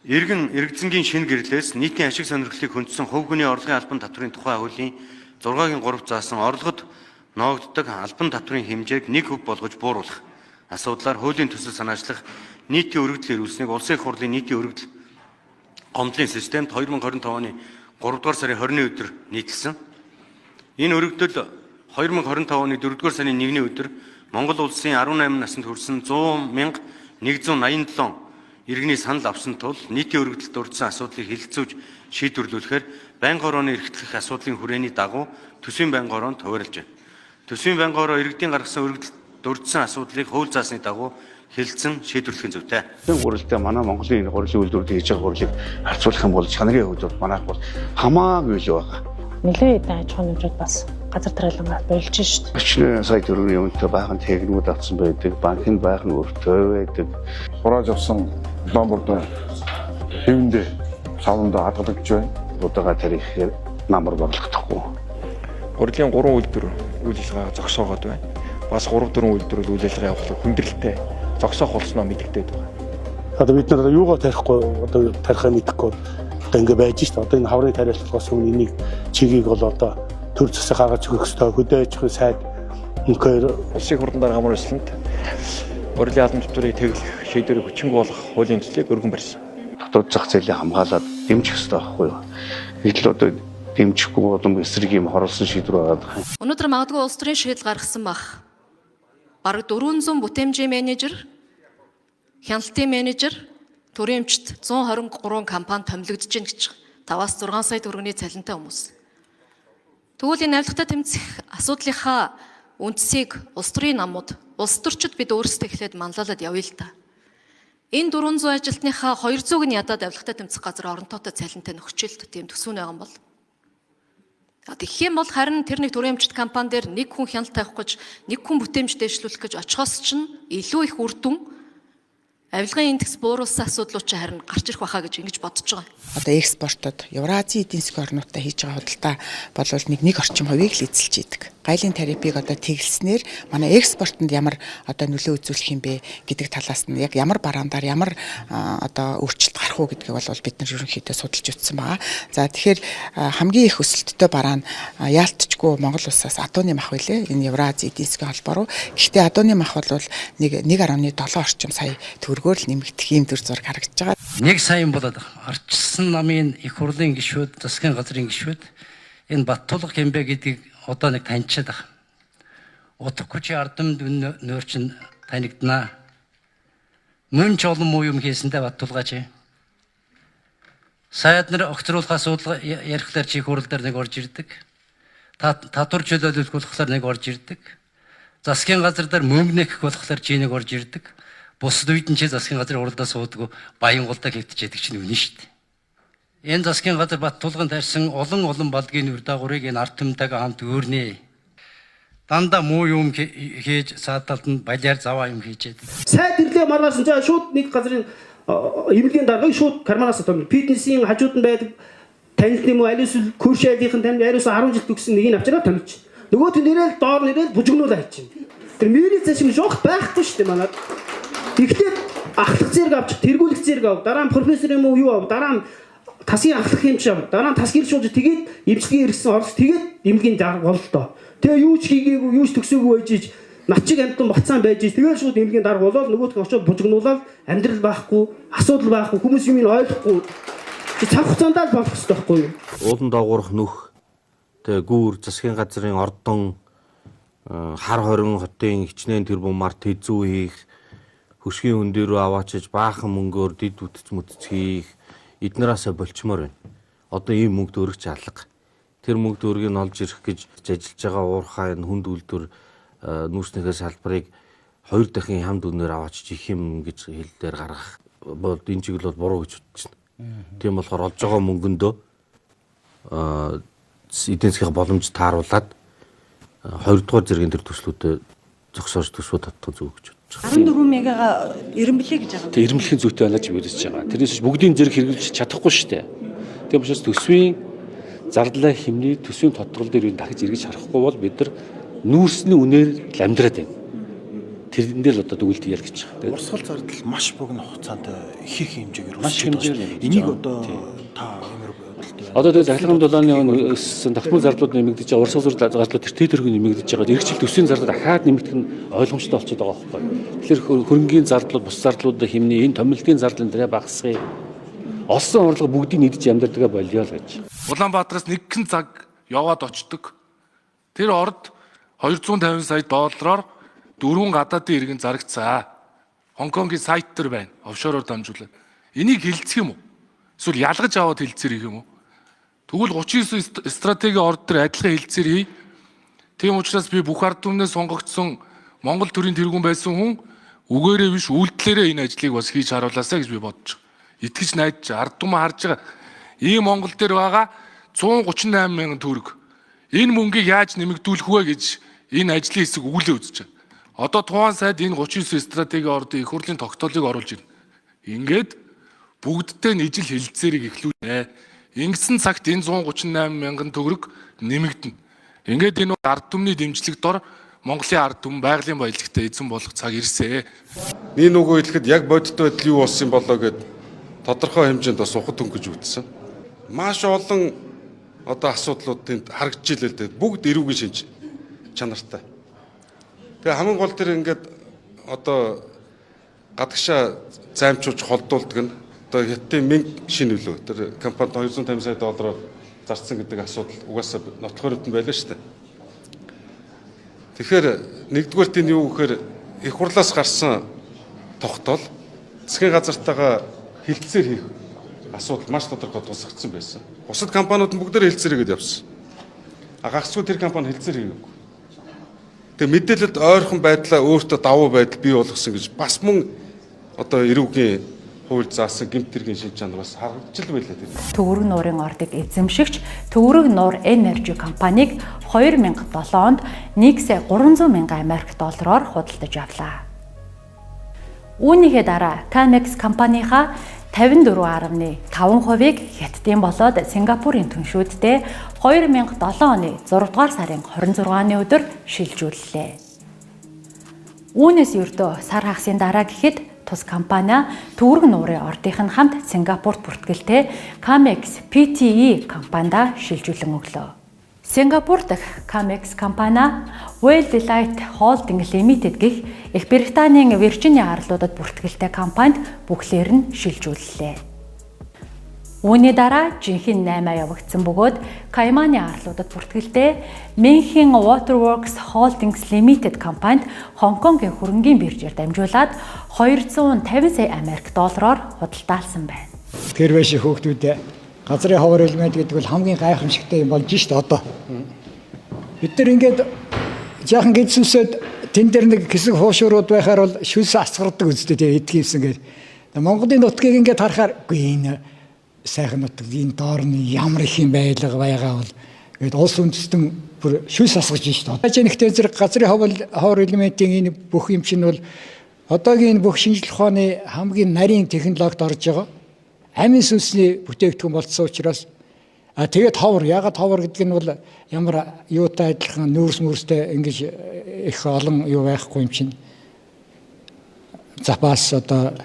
Иргэдсэнгийн шинэ гэрлээс нийтийн ашиг сонирхлыг хөндсөн хувь хүний орлогын албан татврын тухай хуулийн 6-гийн 3 заасан орлогод ноогддог албан татврын хэмжээг 1% болгож бууруулах асуудлаар хуулийн төсөл санаачлах нийтийн өргөдөл ирүүлсэнийг улсын их хурлын нийтийн өргөдөл гомдлын системд 2025 оны 3 дугаар сарын 20-ны өдөр нийтэлсэн. Энэ өргөдөл 2025 оны 4 дугаар сарын 1-ний өдөр Монгол улсын 18 наснд хүрсэн 100,187 иргэний санал авсан тул нийтийн өргөдөлд дурдсан асуудлыг хэлэлцүүлж шийдвэрлүүлэхээр байнгын орооны эрхлэх асуудлын хүрээний дагуу төсвийн байнгын ороонд хуваарлж байна. Төсвийн байнгын ороо иргэдийн гаргасан өргөдөлд дурдсан асуудлыг хууль заасны дагуу хэлэлцэн шийдвэрлэх зүйтэй. Энэ гурилтай манай Монголын гурилын үйлдвэрлэлийг хийж байгаа гурилыг харьцуулах юм бол чанарын хувьд манайх бол хамаагүй л байгаа. Нэлээд аж ахуйн хэмжээд бас газар тариалангаар болж шүү дээ. Өчнөө сая төгрөгийн үнэтэй баахан техникүүд авсан байдаг, банкны баахан өртөө байдаг. Хурааж авсан номерд хэвэндээ савнда хадгалагдж байна. Удаага тариххээр намар борлогдохгүй. Гурилын 3 үйлдвэр үйл ажиллагаа зогсоогоод байна. Бас 3-4 үйлдвэр үйл ажиллагаа явуулах хүндрэлтэй зогсоох болсноо мэдэгдээд байна. Одоо бид нар юугаа тарихгүй одоо тарихаа мэдэхгүй одоо ингэ байж шүү дээ. Одоо энэ хаврын тариалахаас өмнө энийг чигийг бол одоо төр засаг гаргаж өгөх ёстой. Хөдөө аж ахуйн сайд өнөөр улсын хурлын дарга хамаар өсөлтөнд гурилын албан татврыг тэглэх шийдвэрийг хүчингүй болгох хуулийн төслийг өргөн барьсан. Дотоод зах зээлийг хамгаалаад дэмжих ёстой байхгүй юу? Нийтлэл одоо дэмжихгүй болон эсрэг юм хорлсон шийдвэр байгаа. Өнөөдөр магадгүй улс төрийн шийдэл гаргасан баг. Бараг 400 бүтээмжийн менежер, хяналтын менежер, төрөмчт 123 компани томилогдож байна гэж 5-6 сая төгрөгийн цалинтай хүмүүс. Тэгвэл энэ авилгатай тэмцэх асуудлынхаа үндсийг улс төрийн намууд, улс төрчид бид өөрсдөө эхлээд манлайлаад явъя л та. Энэ 400 ажилтныхаа 200-г нь ядаад авилгатай тэмцэх газар оронтойтой цалинтай нөхцөлд тийм төсвөн байгаа юм бол. Тэгэх юм бол харин тэр нэг төрөмчт компани дээр нэг хүн хяналт тавих гэж, нэг хүн бүтээмж дэвшлүүлэх гэж очихоос чинь илүү их үр дүн авилгын индекс бууруулсан асуудлууд чинь харин гарч ирэх байхаа гэж ингэж бодож байгаа. Одоо экспортод Евразийн эдийн засгийн орнуудтай хийж байгаа худалдаа болвол нэг орчим хувийг л эзэлж идэг. Гайлын тарифыг одоо тэглэснээр манай экспортод ямар одоо нөлөө үзүүлэх юм бэ гэдэг талаас нь яг ямар бараандаар ямар одоо өөрчлөлт гарах уу гэдгийг бол бид нар ерөнхийдөө судалж утсан байгаа. За тэгэхээр хамгийн их өсөлттэй бараа нь яалтчгүй Монгол улсаас адууны мах байлээ. Энэ Евразийн эдийн засгийн холбоо руу. Гэхдээ адууны мах бол 1.7 орчим сая төгрөгөөр л нэмэгдэх ийм төр зураг харагдаж байгаа. 1 сая болоод арчсан намын их хурлын гишүүд, засгийн газрын гишүүд энэ Баттулга Хэмбэ гэдгийг одоо нэг таньчаад байна. Утгагүй чи ардам нөр чин танигдана. Мөн ч олон муу юм хийсэндээ Баттулга чи. Сайд нар огцруулах асуудал ярихлаар чи хурал дээр нэг орж ирдэг. Татвар чөлөөлөх болохоор нэг орж ирдэг. Засгийн газар дээр мөнгө нэх болохоор чи нэг орж ирдэг. Бусад үед нь чи засгийн газрын уралдаа суудаг Баянгуулдаа хэвтчихэдэг чинь үнэн шүү дээ. Энэ засгийн газар Баттулганд тарьсан олон балгийн үр дагаврыг энэ ард түмтэйгээ хамт өөрнө. Дандаа муу юм хийж сааталд нь балиар заваа юм хийжээд. Сайд ирлээ маргааш нь шууд нэг газрын эмнэлгийн даргыг шууд карманаас томно. Фитнесийн хажууд нь байдаг танилт юм уу аль эсвэл курс айлынхын танд ариус 10 жил төгсөн нэг нь авчраа томч. Нөгөөт нь нэрэл доор нэрэл бужигнуулаа хийчих. Тэр мэрийн цааш юм жоох байхгүй шүү дээ манад. Ихтэй ахлах зэрэг авч тэргүүлэх зэрэг ав. Дараа нь профессор юм уу юу ав. Дараа нь тасгийн ахлах юм чи ав. Дараа нь тас гэршүүлж тэгээд эмчилгээ ирсэн орс тэгээд эмгийн дарга боллоо. Тэгээ юу ч хийгээгүй юу ч төгсөөгүй байж ич над чиг амтан бацаан байж ич тэгээд шууд эмгийн дарга болоод нөгөөт нь очоод бужигнуулаад амьдрал байхгүй, асуудал байхгүй, хүмүүс юм ойлгохгүй. Цаг хугацаанд л болох хэрэгтэй байхгүй юу? Уулан доогоорох нүх, тэгээ гүүр засгийн газрын ордон хар хорин хотын хичнээн тэрбумаар тэзүү хийх, хөшгийн хүн дээр аваачиж баахан мөнгөөр дид үтц мүтц хийх эднээсээ болчмоор байна. Одоо ийм мөнгө дөрөх алга. Тэр мөнгө дөргийг олж ирэх гэж ажиллаж байгаа уурхай энэ хүнд үйлдвэр нүүрснийхээ салбарыг 2 дахин хамт үнээр аваачиж их юм гэж хэлээр гаргах бол энэ чиглэл бол буруу гэж бодож байна. Тийм болохоор олж байгаа мөнгөндөө эдийн засгийн боломж тааруулаад 2 дугаар зэргийн тэр төслүүдэд зогсоож төсвөө татдаг зүг гэж бодож байна. 14 мегага ирэмблээ гэж байгаа. Тэг ирэмблэхийн зүйтэй байна гэж мэдэж байгаа. Тэрнээс бүгдийн зэрэг хэрэгжиж чадахгүй шүү дээ. Тийм учраас төсвийн зардлаа хэмнээ төсвийн тодтгол дээр дахиж эргэж харахгүй бол бид нар нүүрсний үнээр л амьдраад байна. тэрэн дээр л одоо дүгэлт ял гэж байгаа. Урсгал зардал маш богино хугацаанд их хэмжээгээр маш хэмжээгээр энийг одоо та ямар бодолтой одоо тэгээд захиргааны долооны өссөн тогтмол зардлууд нэмэгдэж байгаа, урсгал зардлууд тэр төрөг нэмэгдэж байгаа. Иргэжил төсвийн зардал дахиад нэмэгдэх нь ойлгомжтой болчиход байгаа байхгүй. Тэгэхээр хөрөнгийн зардлууд, бус зардлуудыг хэмнээ, энэ томилтын зардлын дээр багасгая. Олсон орлого бүгдийг нийтж амьдардаг болио л гэж. Улаанбаатараас нэгэн цаг яваад очдог. Тэр орд 250 сая доллараар 4 гадаадын иргэн зарагцаа. Хонконгийн сайт төр байна. Офшороор дамжуулаад. Энийг хилцэх юм уу? Эсвэл ялгаж аваад хилцээр их юм уу? Тэгвэл 39 стратегийн орд төр адилхан хилцээр хий. Тийм учраас би бүх ард түмнээ сонгогдсон Монгол төрийн тэргүүн байсан хүн үгээрээ биш үйлдэлээрээ энэ ажлыг бас хийж харуулаасаа гэж би бодож байна. Итгэж найдаж ард түмэн харж байгаа. Ийм Монгол дээр байгаа 138 мянган төгрөг. Энэ мөнгийг яаж нэмэгдүүлэх вэ гэж энэ ажлын хэсэг өгүүлээ үзэж байна. Одоо Тухайн сайд энэ 39 стратегийн ордын их хурлын тогтоолыг оруулж ирнэ. Ингээд бүгдтэй нийжил хэлэлцээрийг эхлүүлнэ. Ингэсэн цагт энэ 138 мянган төгрөг нэмэгдэнэ. Ингээд энэ ард түмний дэмжлэг дор Монголын ард түмэн байгалийн баялагтай эзэн болох цаг ирсэ. Нэг нөгөө хэлэхэд яг бодиттой байдал юу болсон болоо гэд тодорхой хэмжээнд бас ухад өнгөж үтсэн. Маш олон одоо асуудлууд тэнд харагдж илээ л дээ. Бүгд эрүүгийн шинж чанартай. Тэгээ хамгийн гол тэр ингээд одоо гадагшаа займчууж холдуулдаг нь одоо хятадын Минг шинэ нөлөө тэр компанид 250 сая доллараар зарцсан гэдэг асуудал угаасаа нотлохоор үтэн байлаа шүү дээ. Тэгэхээр нэгдүгээр тийм юу гэхээр их хурлаас гарсан тогтоол засгийн газартайгаа хилцээр хийх асуудал маш тодорхой тусгагдсан байсан. Бусад компаниуд нь бүгдээр хилцээр хийгээд явсан. Гагцгүй тэр компани хилцээр хийгээгүй. Тэгээ мэдээлэлд ойрхон байдлаа өөртөө давуу байдал бий болгосон гэж бас мөн одоо эрүүгийн хууль заасан гэмт хэргийн шинж чанар бас харагдж л байлаа тийм. Төвөрг нуурын ордыг эзэмшигч Төвөрг нуур Energy компанийг 2007 онд 1,300,000 Америк доллараар худалдаж авлаа. Үүнийхээ дараа Camex компанийхаа 54.5%-ийг Хятадын болоод Сингапурын түншүүддээ 2007 оны 6 дугаар сарын 26-ны өдөр шилжүүллээ. Үүнээс ердөө сар хагасын дараа гэхэд тус компани Төвөрг нуурын ордынх нь хамт Сингапурт бүртгэлтэй Camex PTE компанида шилжүүлэн өглөө. Сингапур дахь Camex компани Well Delight Holding Limited гэх Их Британийн Виржиниа арлуудад бүртгэлтэй компанид бүхлээр нь шилжүүллээ. Үүний дараа жинхэнэ 8 явагдсан бөгөөд Кайманы арлуудад бүртгэлтэй Мэнхэн Waterworks Holdings Limited компанид Хонконгийн хөрөнгийн биржээр дамжуулаад 250 сая Америк доллараар худалдаалсан байна. Тэр биш хөөгтүүд газрын ховор элемент гэдэг бол хамгийн гайхамшигтай юм болж шít одоо. Бид нар ингээд жаахан гидсүсэд тэн дээр нэг хэсэг хуушуурууд байхаар бол шүлс асгардаг үстэй тийм эдгийвсэн гээд. Монголын нутгийг ингээд харахаар үгүй энэ сайхан нутаг энэ доор нь ямар их юм байлга байгаа бол гээд улс үндэстэн бүр шүлс асгаж шít. Яаж нэгтэй зэрэг газрын ховор элементийн энэ бүх юм чинь бол одоогийн бүх шинжлэх ухааны хамгийн нарийн технологид орж байгаа. Амин сүнсний бүтээгдэхүүн болсон учраас тэгээд ховор ягаад ховор гэдэг нь бол ямар юутай адилхан нүүрс мөрстэй ингэж их олон юу байхгүй юм чинь запас одоо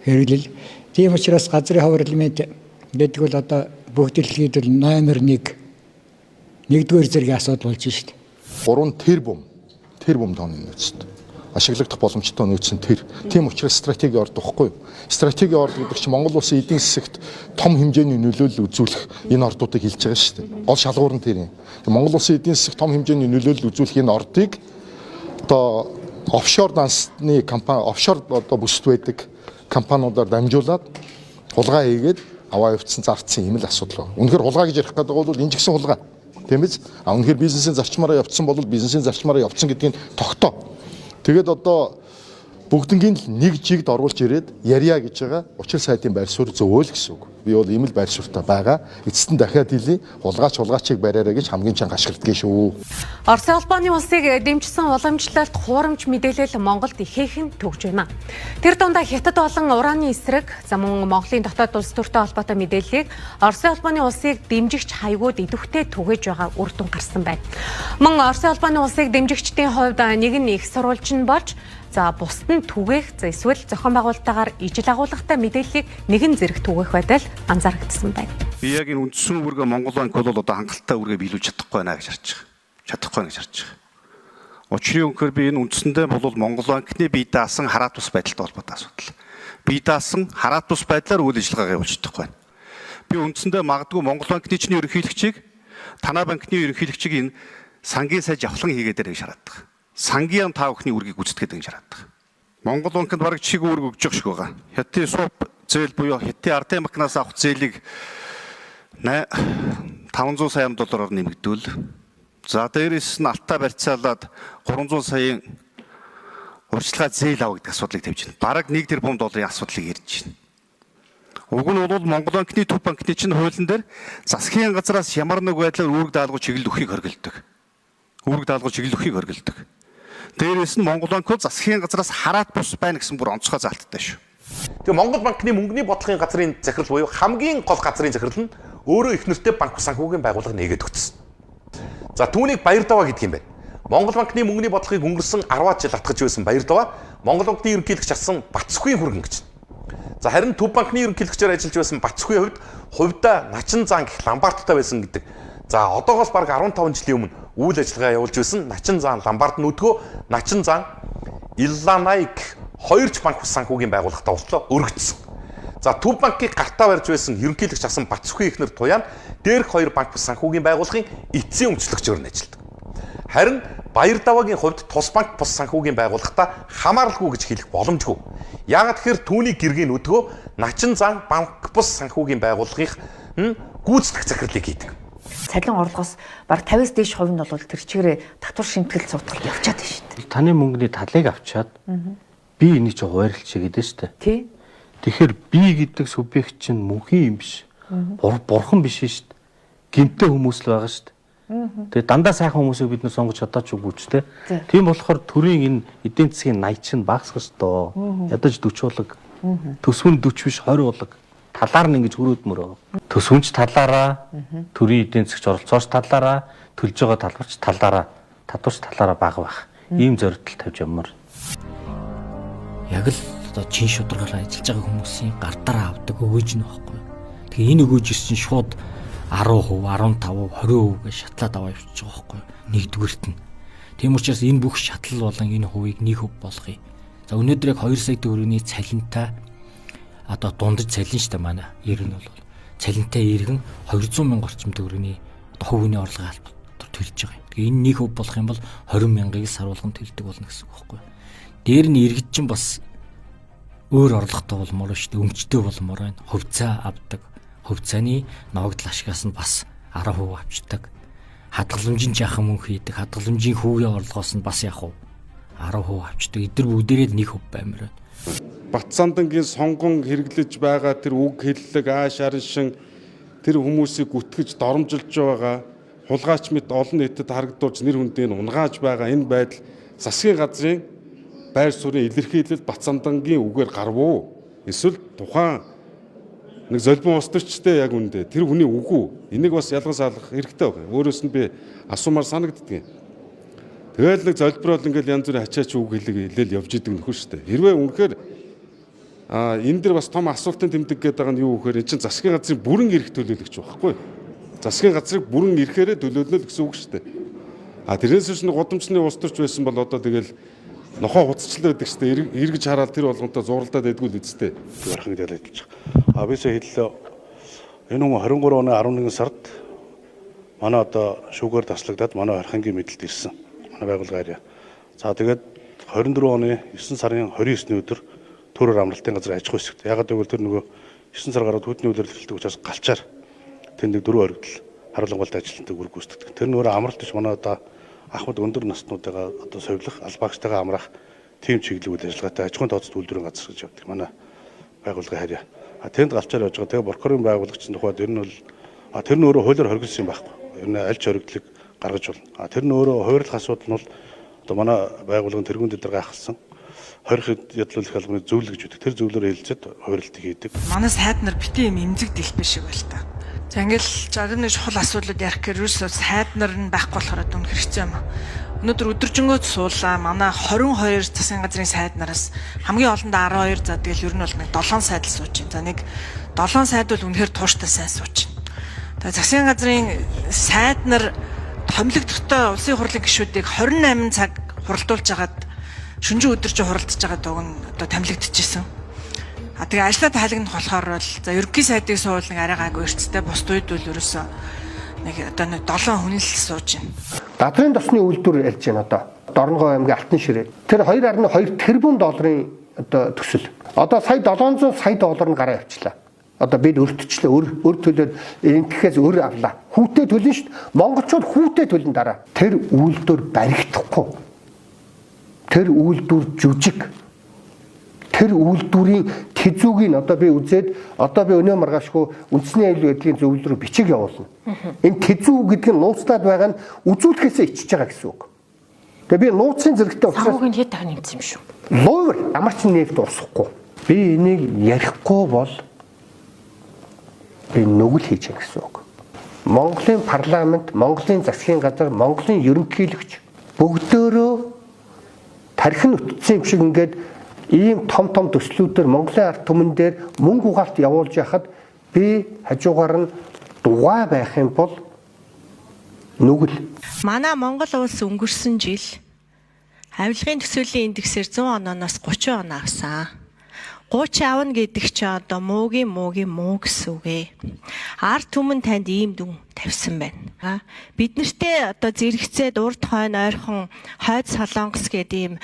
хэрэглэл тийм учраас газрын ховор элемент гэдэг бол одоо бүгд дэлхийд бол номер 1 нэгдүгээр зэргийн асуудал болж шít. 3 тэрбум тонны нөөцтэй ашиглагдах боломжтой нөөц нь тэр. Тийм учраас стратеги орд واخгүй юу? Стратеги орд гэдэг чинь Монгол улсын эдийн засагт том хэмжээний нөлөөлөл үзүүлэх энэ ордуудыг хэлж байгаа шүү дээ. Гол шалгуур нь тэр юм. Монгол улсын эдийн засагт том хэмжээний нөлөөлөл үзүүлэх энэ ордыг одоо офшор дансны компани, офшор одоо бүсд байдаг компаниудаар дамжуулаад хулгай хийгээд аваа явуулсан зарцсан юм л асуудал байна. Үнэхээр хулгай гэж ярих гэдэг бол энэ ч гэсэн хулгай. Тийм биз? Үнэхээр бизнесийн зарчмаараа явцсан бол бизнесийн зарчмаараа явцсан гэдгийг тогтоо. Тэгээд одоо бүгднгийн л нэг жигд оруулж ирээд ярья гэж байгаа. Учир сайдын байр суурь зөвөөл гэсэн үг. Би бол ийм л байр суурьтай байгаа. Эцэст нь дахиад хэлий. Хулгайчийг бариараа гэж хамгийн чанга ашигладаг шүү. Оросын улбаны улсыг дэмжсэн уламжлалт хуурамч мэдээлэл Монголд ихээхэн төгж байна. Тэр дундаа Хятад болон ураны эсрэг мөн Монголын дотоод улс төртэй холбоотой мэдээллийг Оросын улбаны улсыг дэмжигч хаягууд идэвхтэй түгэж байгаа үр дүн гарсан байна. Мөн Оросын улбаны улсыг дэмжигчдийн хувьд нэг нь их сурвалж нь болж За бусд нь түгээх, за эсвэл зохион байгуулалтаагаар ижил агуулгатай мэдээллийг нэгэн зэрэг түгээх байдал анзаарэгдсэн байна. Би яг энэ үндсэн үүргээ Монгол банк бол одоо хангалттай үүргээ биелүүлж чадахгүй байна гэж харж байгаа. Чадахгүй байна гэж харж байгаа. Учрын үнэхээр би энэ үндсэндээ бол Монгол банкны бие даасан хараат бус байдалтай холбоотой асуудал. Бие даасан хараат бус байдлаар үйл ажиллагаагаа явуулж чадахгүй байна. Би үндсэндээ магадгүй Монгол банкны чинь ерөнхийлөгчийг танай банкны ерөнхийлөгчийг энэ сангийн сайж авлан хийгээд ирэх шаард байгаа. Сангийн та бүхний үргийг гүйцэтгэхэд гэж хараад байгаа. Монгол банкнд бараг чиг үүрэг өгж шиг байгаа. Хятадын суп зээл буюу Хятадын ардын банкнаас авах зээлийг 500 сая доллараар нэмэгдүүл. За дээрээс нь алтаа барьцаалаад 300 саяын урьдчилгаа зээл авах гэдэг асуудлыг тавьж байна. Бараг 1 тэрбум долларын асуудлыг ярьж байна. Уг нь бол Монгол банкны төв банкны чинь хуулийн дээр засгийн газраас ямар нэг байдлаар үүрэг даалгавар чиглэл өгөхийг хоригддаг. Үүрэг даалгавар чиглэл өгөхийг хоригддаг. Дээрээс нь Монгол банкуд засгийн газраас хараат бус байна гэсэн бүр онцгой заалттай шүү. Тэгээ Монгол банкны мөнгөний бодлогын газрын захирал буюу хамгийн гол газрын захирал нь өөрөө их нэртэй банк санхүүгийн байгууллага нээгээд өгсөн. За түүнийг Баярдаваа гэдэг юм байна. Монгол банкны мөнгөний бодлогыг өнгөрсөн 10 жил атгаж байсан Баярдаваа Монгол банкны ерөнхийлөгч асан Бацхүгийн хүргэн гэж. За харин Төв банкны ерөнхийлөгчөөр ажиллаж байсан Бацхүгийн хувьдаа Начин зан гэх Ламбардтай байсан гэдэг. За одоогоос бараг 15 жилийн өмнө үйл ажиллагаа явуулж байсан Начин зан Ламбард нөтгөө Начин зан Илланайк хоёрч банк санхүүгийн байгууллагатай уулзлаа өргөцсөн. За Төв банкыг гартаа барьж байсан ерөнхийлөгч асан Бацхүгийн ихнэр Туяан дээрх хоёр банк санхүүгийн байгууллагын эцсийн өмчлөгчөөр нь ажилладаг. Харин Баярдаваагийн хувьд тус банк бус санхүүгийн байгууллагатай хамааралгүй гэж хэлэх боломжгүй. Яагаад тэгэхээр түүний гэргийн өдгөө Начин зан банк бус санхүүгийн байгууллагын гүйцэтгэх захирлыг хийдэг. Цалин орлогоос бараг 50-аас дээш хувь нь бол тэр чигээрээ татвар шимтгэл цугтгал явчаад байна шүү дээ. Таны мөнгөний талыг авчаад би энийг чи хуваарлж гэдэг шүү дээ. Тий. Тэгэхээр би гэдэг субъект чинь мөнхийн юм биш. Бурхан биш шүү дээ. Гэмтэй хүмүүс л байгаа шүү дээ. Тэгээ дандаа сайхан хүмүүсийг бид нэр сонгож чадаач үгүй ч те. Тийм болохоор төрийн энэ эдийн засгийн 80 чинь багасгах ёстой. Ядаж 40 болог. Төсвөн 40 биш 20 болог. Талаар нь ингэж хөрөөдмөр. Төсвөнч талаараа, төрийн эдийн засгч оролцооч талаараа, төлж байгаа талбарч талаараа, татварч талаараа бага байх. Ийм зорилтол тавьж явмаар. Яг л одоо чин шударгаар ажиллаж байгаа хүмүүсийн гартаараа авдаг өгөөж нь байхгүй. Тэгээ энэ өгөөжс чинь шууд 10%, 15%, 20% гэж шатлаад аваа явчихж байгаа байхгүй. Нэгдүгээрт нь. Тийм учраас энэ бүх шатлал болон энэ хувийг 1% болгоё. За өнөөдөр яг 2 сая төгрөгийн цалинтай одоо дундаж цалин штэ манай. Ер нь бол цалинтай иргэн 200 мянга орчим төгрөгийн одоо хувийн орлогын албаар төлж байгаа. Тэгээ энэ 1% болох юм бол 20 мянгаыг сар болгон төлдөг болно гэсэн үг байхгүй. Дээр нь иргэд чинь бас өөр орлоготой болмоор штэ, өмчтэй болмоор байна. Хувьцаа авдаг. Хувьцааны ногдол ашигаас нь бас 10% авчдаг. Хадгаламжийн жаахан мөнх хийдэг. Хадгаламжийн хүүгийн орлогоос нь бас яг 10% авчдаг. Эдгээр бүгдээрээ л 1% баймаар байна. Батсандангийн сонгон хэрэглэж байгаа тэр үг хэллэг ааш аршин тэр хүмүүсийг гүтгэж доромжилж байгаа хулгайч мэт олон нийтэд харагдуулж нэр хүндээ унгааж байгаа энэ байдал засгийн газрын байр суурийн илэрхийлэл Батсандангийн үгээр гарвуу эсвэл тухайн нэг золбон устөрчтэй яг үндэ тэр хүний үг үү энийг бас ялгаж салах хэрэгтэй байна. Өөрөөс нь би асуумаар санагддаг юм. Тэгэл нэг золброл ингээл янз бүрийн хачаач үг хэлэл явж идэг нөхөр шүү дээ. Хэрвээ үнэхээр энэ дэр бас том асуултын тэмдэг гэдэг байгаа нь юу гэхээр энэ чинь засгийн газрын бүрэн эрх төлөөлөгч байхгүй. Засгийн газрыг бүрэн эрхээрээ төлөөлнө гэсэн үг шүү дээ. Тэрнээс биш нэг гудамжны устөрч байсан бол одоо тэгэл нохоо хуцчлаа гэдэг шүү дээ. Эргэж хараад тэр болгонтой зуралдаад байдгүй л үсттэй. Ярахыг хэлж байгаа. Бисээ хэллээ. Энэ хүн 23 оны 11 сард манай одоо шүүгээр таслагдаад манай архангийн мэдэлд ирсэн. Манай байгууллагаар. За тэгээд 24 оны 9 сарын 29-ний өдөр төрөөр амралтын газар аж ахуй хэсэгт. Ягаад гэвэл тэр нөгөө 9 сар гараад хөдөлгөөний үйлрэлтэлдэг учраас галчаар тэнд дөрөв оргидл харуулгуулт ажилтнуудыг үр гүйцэтгэдэг. Тэр нөгөө амралт биш манай одоо ахмад өндөр наснуудаа одоо совилох албаагчтайгаа амраах тийм чиглэл үйл ажиллагаатай аж ахуйн тооцоод үйлдвэрийн газар гэж явдаг. Манай байгууллага харьяа. Тэнд галчаар явж байгаа. Тэгээ прокурорын байгуулагчдын тухайд ер нь бол тэр нь өөрөө хуулиар хоригдсон юм байхгүй. Ер нь аль ч хоригдлыг гаргаж болно. Тэр нь өөрөө хувирлах асуудал нь бол одоо манай байгууллагын тэргуун дээр гайхалсан хорих ядлуулах албаны зөвлөл гэж үүдэг. Тэр зөвлөөр хэлцээд хувирлтыг хийдэг. Манай сайд нар бити юм эмзэг дэлбэ шиг байл та. За ингээл зарим нэг чухал асуудлууд ярих гэхээр ерөөсөө сайд нар нь байхгүй болохоор үнэ хэрэгцээ юм. Өнөөдөр өдөржингөө суулаа. Манай 22 засгийн газрын сайд нараас хамгийн олондоо 12 за тэгэл ер нь бол нэг 7 сайд л сууж байна. За нэг 7 сайд бол үнэхээр тууштай сайн сууж байна. Тэгээ засгийн газрын сайд нар томилогдохдоо улсын хурлын гишүүдийг 28 цаг хуралдуулж хагаад шөнжин өдөржин хуралдаж байгаа дууг нь одоо томилогдчихсэн. Тэгээ ажлаа таалагнах болохоор бол за ерөнхий сайдыг суул нэг арай гайгүй эрттэй бусд үед бол ерөөсөө нэг одоо нэг 7 хүн л сууж байна. Дадрын тосны үйлдвэр ярьж байна одоо. Дорногов аймгийн Алтан ширээ. Тэр 2.2 тэрбум долларын одоо төсөл. Одоо сая 700 сая доллар нь гараа явчлаа. Одоо бид өртчлээ өр төлөөд энэхээс өр авлаа. Хүүтэй төлнө шүү дээ. Монголчууд хүүтэй төлнө дараа. Тэр үйлдвэр баригдахгүй. Тэр үйлдвэр жүжиг. Тэр үйлдвэрийн тэзүүгийг одоо би үзээд одоо би өнөө маргаашгүй үндэсний аюулгүй байдлын зөвлөлрөөр бичиг явуулна. Энэ тэзүү гэдэг нь нууцлаад байгаа нь үзүүлэхээсээ ичж байгаа гэсэн үг. Тэгээ би нууцын зэрэгтэй учраас санхүүгийн хэд дахин нэмсэн юм шүү. Ловер ямар ч нефт урсахгүй. Би энийг ярихгүй бол би нүгэл хийж байгаа гэсэн үг. Монголын парламент, Монголын засгийн газар, Монголын ерөнхийлөгч бүгдөө тархин утсан юм шиг ингээд ийм том төслүүдээр Монголын ард түмэн дээр мөнгө угаалт явуулж яхад би хажуугаар нь дугаа байх юм бол нүгэл. Манай Монгол улс өнгөрсөн жил авилгын төсөөлийн индексээр 100 ононоос 30 оноо авсан. 30 авна гэдэг чинь одоо муугийн муу гэсэн үг ээ. Ард түмэн танд ийм дүн тавьсан байна. Бид нартэй одоо зэрэгцээд урд хойно ойрхон хойд солонгос гэдэг ийм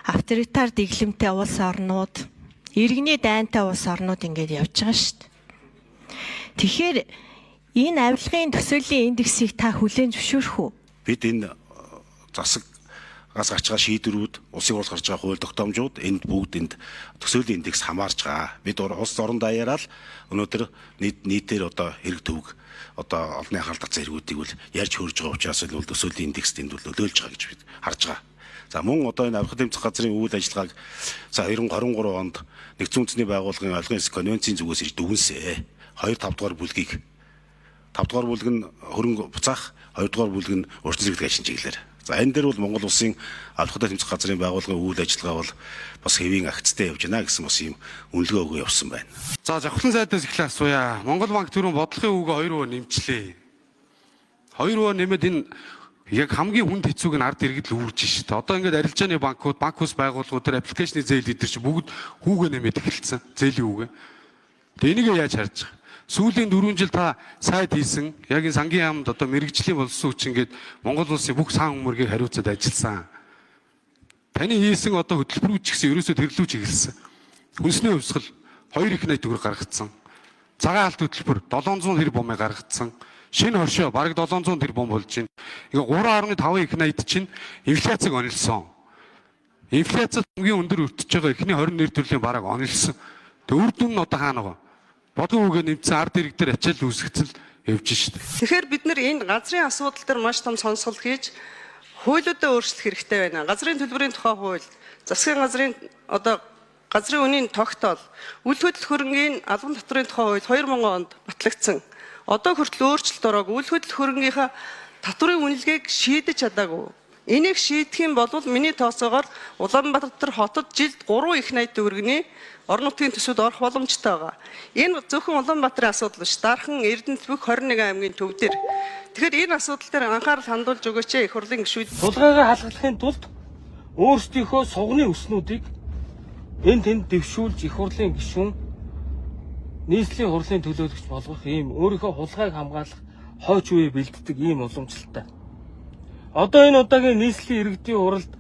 авторитар дэглэмтэй улс орнууд, иргэний дайнтай улс орнууд ингэж явж байгаа шүү дээ. Тэгэхээр энэ авилгын төсөөлийн индексийг та хүлээн зөвшөөрөх үү? Бид энэ засаг газ гарч байгаа шийдвэрүүд, улсын хурл гарч байгаа хууль тогтоомжууд энд бүгд энд төсөөлийн индекс хамаарч байгаа. Бид улс орон даяараа л өнөөдөр нийтээр одоо хэрэг төвөг одоо олонний анхаарал татсан хэрэгүүдийг бол ярьж хөрж байгаа учраас л төсөөлийн индекс энд бол нөлөөлж байгаа гэж бид харж байгаа. За мөн одоо энэ аврах тэмцэх газрын үйл ажиллагааг за 2023 онд нэгдсэн үндэсний байгууллагын ойлгын конвенцийн зүгээс ирж дүгнсээ. 2-5 дугаар бүлгийг 5 дугаар бүлэг нь хөрөнгө буцаах, 2 дугаар бүлэг нь урьдчилан зэрэгтэй ажлын чиглэлээр. За энэ дээр бол Монгол улсын аврах тэмцэх газрын байгууллагын үйл ажиллагаа бол бас хэвийн агцтай явж байна гэсэн бас юм үнэлгээ өгөө явсан байна. За завхлан сайдаас эхлээ асууя. Монгол банк түрүүн бодлогын үгээ 2% нэмчлээ. 2% нэмээд энэ яг хамгийн хүнд хэцүүг нь ард иргэд л үүрж шүү дээ. Одоо ингээд арилжааны банкуд, банк ус байгууллагууд төр аппликейшны зээл эдэр чи бүгд хүүгээ нэмээд эхэлсэн. Зээлийн хүүгээ. Тэгээ энийг яаж харж байгаа? Сүүлийн 4 жил та сайд хийсэн, яг энэ сангийн яамд одоо мэрэгжлийн болсон хүч ингээд Монгол улсын бүх сан хүмүүргийг хариуцаад ажилласан. Таны хийсэн одоо хөтөлбөрүүд ч гэсэн ерөөсөө тэрлүүж эхэлсэн. Хүнсний хувьсгал 2 их 80 төгрөг гаргацсан. Цагаан алт хөтөлбөр 700 тэрбумыг гаргацсан. Шинэ хоршоо бараг 700 тэрбум болж байна. Ингээ 3.5 их 80 чинь инфляцийг онилсон. Инфляцид хамгийн өндөр өртөж байгаа эхний 20 нэр төрлийн бараг онилсон. Тэг үр дүн нь одоо хаана вэ? Бодлого үгээ нэмсэн ард иргэд дээр ачаал үүсгэцэл явж шít. Тэгэхээр бид нэр энэ газрын асуудал дээр маш том сонсгол хийж хуулиудаа өөрчлөх хэрэгтэй байна. Газрын төлбөрийн тухай хууль, засгийн газрын одоо газрын үнийн тогтоол, үйл хөдлөх хөрөнгийн албан татврын тухай хууль 2000 онд батлагдсан. Одоо хүртэл өөрчлөлт ороогүй. Үйл хөдлөх хөрөнгийнхаа татврын үнэлгээг шийдэж чадаагүй. Энийг шийдэх юм бол миний тооцоогоор Улаанбаатар хотод жилд 3 их 80 төгрөгийн орон нутгийн төсөвд орох боломжтой байгаа. Энэ зөвхөн Улаанбаатарын асуудал биш. Дархан Эрдэнэт бүх 21 аймгийн төв дээр. Тэгэхээр энэ асуудал дээр анхаарал хандуулж өгөөч их хурлын гишүүд. Тулгайгаа халахлахын тулд өөрсдийнхөө сугны өснүүдийг энэ тэнд дэвшүүлж их хурлын гишүүн нийслэлийн хурлын төлөөлөгч болгох ийм өөрийнхөө хулгайг хамгаалах хойч үе бэлддэг ийм уламжлалтай. Одоо энэ удаагийн нийслэлийн иргэдийн хуралд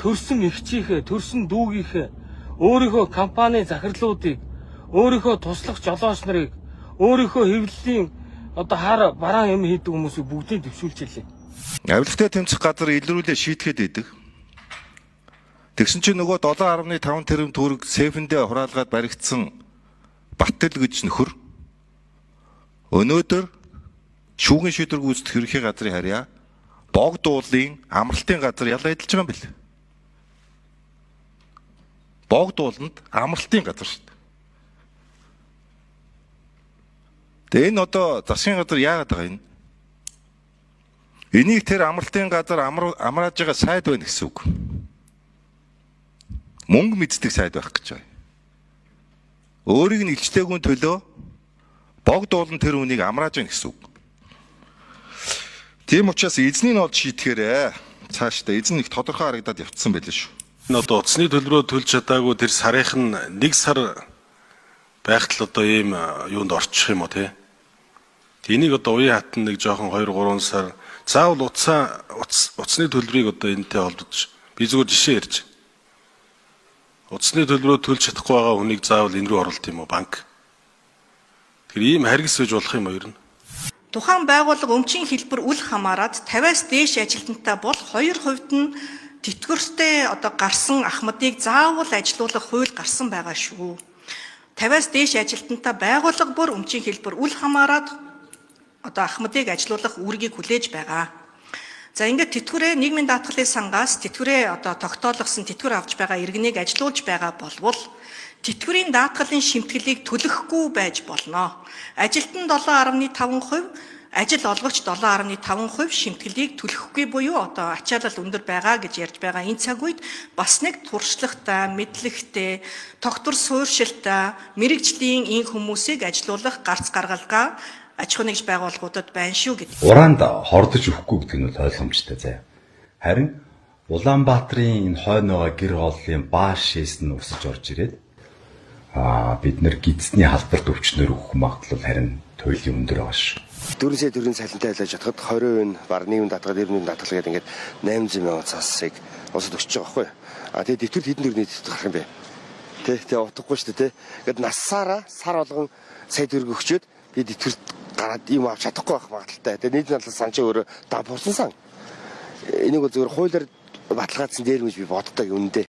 төрсөн эгчийнхээ, төрсөн дүүгийнхээ өөрийнхөө компани захирлуудыг, өөрийнхөө туслах жолооч нарыг, өөрийнхөө хэвлэлийн одоо хар бараан юм хийдэг хүмүүсийг бүгдийг дэвшүүлж илээ. Авилгатай тэмцэх газар илрүүлээ шийтгээд идэг. Тэгсэн чинь нөгөө 7.5 тэрбум төгрөг СЭФ-ндээ хураалгаад баригдсан Баттал гэж нөхөр өнөөдөр шүүгэн шийдвэр гүйцэтгэх ерөнхий газрын харьяа богд уулын амралтын газар ялаа эдэлж байгаа юм бэл. Богд ууланд амралтын газар шүү дээ. Тэгээ энэ одоо засгийн газар яагаад байгаа юм? Энийг тэр амралтын газар амрааж байгаа сайд байна гэсэн үг. Мөнгө мэддэг сайд байх гэж байна. Өөрийг нь илчтэйгүн төлөө богд болон тэр үнийг амрааж байна гэсэн үг. Тийм учраас эзнийг нь олж шийтгэхээрээ цаашдаа эзэн их тодорхой харагдаад явцсан байлээ шүү. Энэ одоо утасны төлбөрөө төлж чадаагүй тэр сарынх нь 1 сар байхад л одоо ийм юунд орчих юм уу те. Энийг одоо уян хатан нэг жоохон 2-3 сар заавал утасны төлбөрийг одоо энэтэй холбож би зүгээр жишээ ярьж. Утасны төлбөрөө төлж чадахгүй байгаа хүнийг заавал энэ рүү оруулт юм уу банк. Тэр ийм харгас байж болох юм уу ер нь? Тухайн байгууллага өмчийн хэлбэр үл хамааран 50-аас дээш ажилтнтай бол 2% нь тэтгэвртэй одоо гарсан ахмадыг заавал ажилуулах хууль гарсан байгаа шүү. 50-аас дээш ажилтнтай байгууллага бүр өмчийн хэлбэр үл хамааран одоо ахмадыг ажилуулах үүргийг хүлээж байгаа. За ингээд тэтгэврээ нийгмийн даатгалын сангаас тэтгэврээ одоо тогтоолгосон тэтгэвэр авч байгаа иргэнийг ажилуулж байгаа болвол тэтгэврийн даатгалын шимтгэлийг төлөхгүй байж болно. Ажилтан 7.5%, ажил олгогч 7.5% шимтгэлийг төлөхгүй буюу одоо ачаалал өндөр байгаа гэж ярьж байгаа энэ цаг үед бас нэг туршлагатай, мэдлэгтэй, тогтвор суурьшилтай, мэрэгжлийн энэ хүмүүсийг ажилуулах гарц гаргалгаа аж ахуйн нэгж байгууллагуудад байна шүү гэдэг. Уранд хордож өгөхгүй гэдэг нь бол ойлгомжтой заяа. Харин Улаанбаатарын энэ хойноогоо гэр хооллын бааш шээс нь усаж орж ирээд бид нэр гидсний халдварт өвчнөр өгөх магадлал харин туйлын өндөр байгаа шүү. 4 сая төгрөгийн цалинтай айлаж чадхад 20% нь баг нийгэм даатгал, эрдэнэ даатгал гэдэг ингээд 800 мянган цаасыг улсад өгч байгаа байхгүй. Тэгээд тэтгэвэр хэдэн төгрөгийн тэтгэвэр гарах юм бэ? Тэгээ утгагүй шүү дээ. Ингээд насаараа сар болгон сая төгрөг өгчөөд би тэтгэвэр гараад юм авч чадахгүй байх магадaltaй. Тэгээ нийт надлал сан чи өөрөө дампуурсан сан. Энийг зөвхөн хуулиар баталгаажсан дээр мэж би боддог юм үнэндээ.